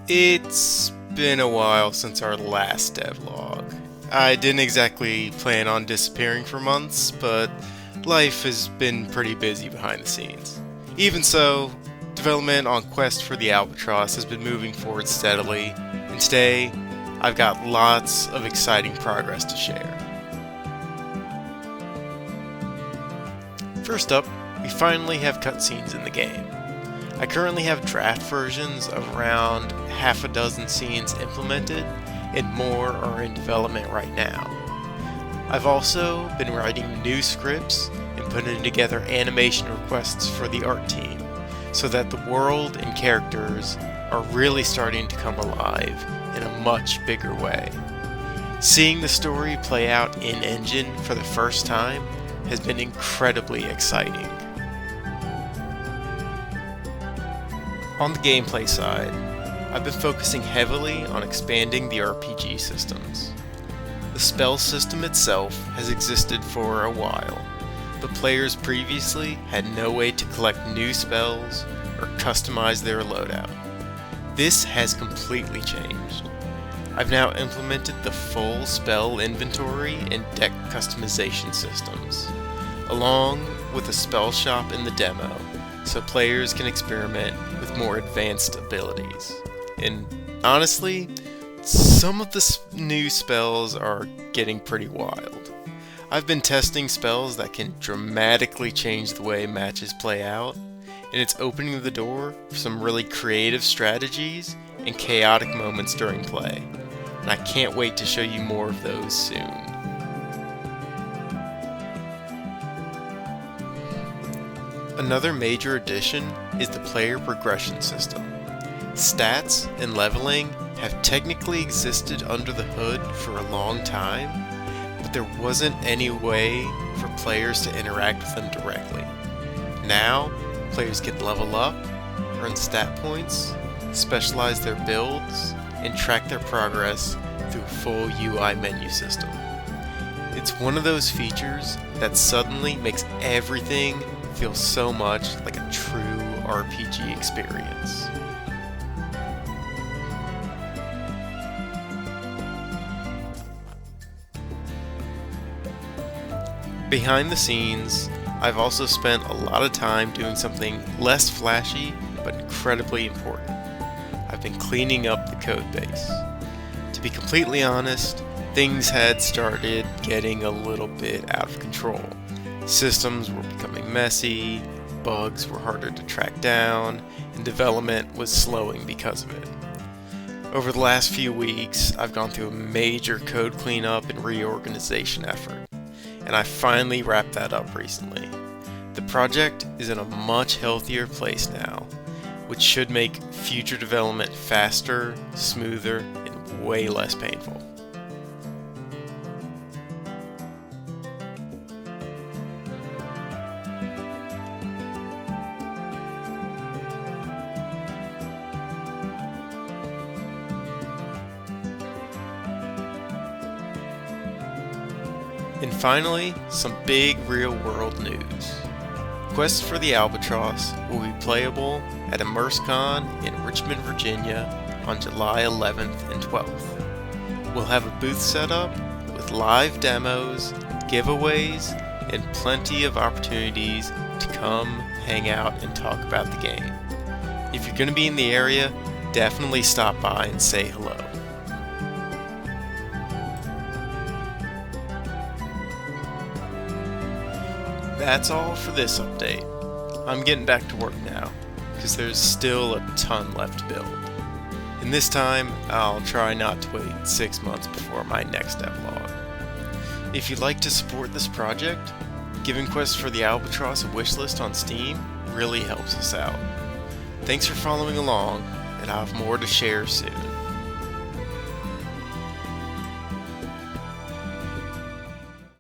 It's been a while since our last devlog. I didn't exactly plan on disappearing for months, but life has been pretty busy behind the scenes. Even so, development on Quest for the Albatross has been moving forward steadily, and today I've got lots of exciting progress to share. First up, we finally have cutscenes in the game. I currently have draft versions of around half a dozen scenes implemented, and more are in development right now. I've also been writing new scripts and putting together animation requests for the art team, so that the world and characters are really starting to come alive in a much bigger way. Seeing the story play out in-engine for the first time has been incredibly exciting. On the gameplay side, I've been focusing heavily on expanding the RPG systems. The spell system itself has existed for a while, but players previously had no way to collect new spells or customize their loadout. This has completely changed. I've now implemented the full spell inventory and deck customization systems, along with a spell shop in the demo, so players can experiment with more advanced abilities. And honestly, some of the new spells are getting pretty wild. I've been testing spells that can dramatically change the way matches play out, and it's opening the door for some really creative strategies and chaotic moments during play. And I can't wait to show you more of those soon. Another major addition is the player progression system. Stats and leveling have technically existed under the hood for a long time, but there wasn't any way for players to interact with them directly. Now, players can level up, earn stat points, specialize their builds, and track their progress through a full UI menu system. It's one of those features that suddenly makes everything feel so much like a true RPG experience. Behind the scenes, I've also spent a lot of time doing something less flashy but incredibly important. I've been cleaning up the code base. To be completely honest, things had started getting a little bit out of control. Systems were becoming messy, bugs were harder to track down, and development was slowing because of it. Over the last few weeks, I've gone through a major code cleanup and reorganization effort, and I finally wrapped that up recently. The project is in a much healthier place now, which should make future development faster, smoother, and way less painful. And finally, some big real-world news. Quest for the Albatross will be playable at ImmerseCon in Richmond, Virginia on July 11th and 12th. We'll have a booth set up with live demos, giveaways, and plenty of opportunities to come, hang out, and talk about the game. If you're going to be in the area, definitely stop by and say hello. That's all for this update. I'm getting back to work now, because there's still a ton left to build. And this time, I'll try not to wait 6 months before my next devlog. If you'd like to support this project, giving Quest for the Albatross a wishlist on Steam really helps us out. Thanks for following along, and I'll have more to share soon.